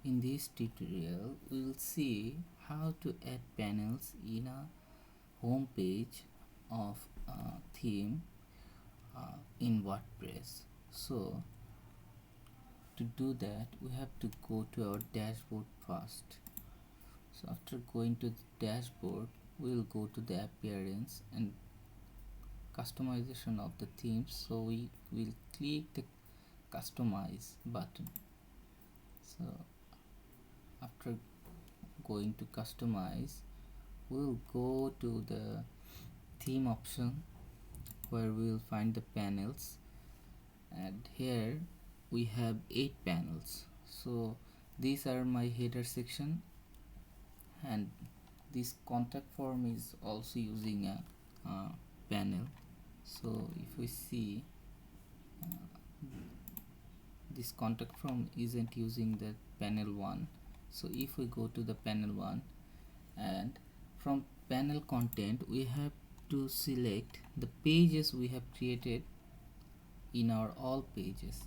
In this tutorial, we will see how to add panels in a home page of a theme in WordPress. So, to do that, we have to go to our dashboard first. So, after going to the dashboard, we will go to the appearance and customization of the theme. So, we will click the customize button. So, after going to customize, we'll go to the theme option where we'll find the panels, and here we have 8 panels. So these are my header section, and this contact form is also using a panel. So if we see, this contact form isn't using the panel 1. So if we go to the panel 1, and from panel content we have to select the pages we have created in our all pages.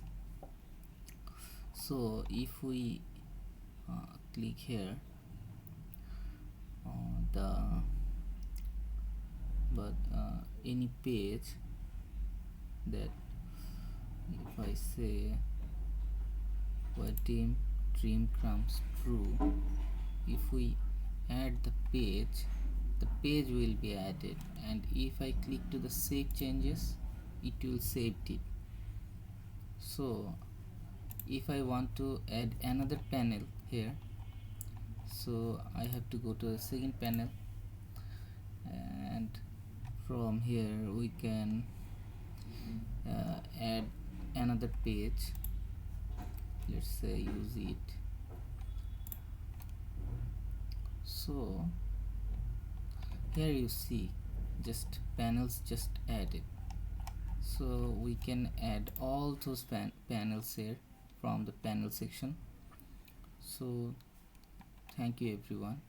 So if we click here on any page, that if I say where dream comes true, if we add the page will be added, and if I click to the save changes, it will save it. So if I want to add another panel here, so I have to go to the second panel, and from here we can add another page. Let's say use it. So here you see just panels just added. So we can add all those panels here from the panel section. So thank you everyone.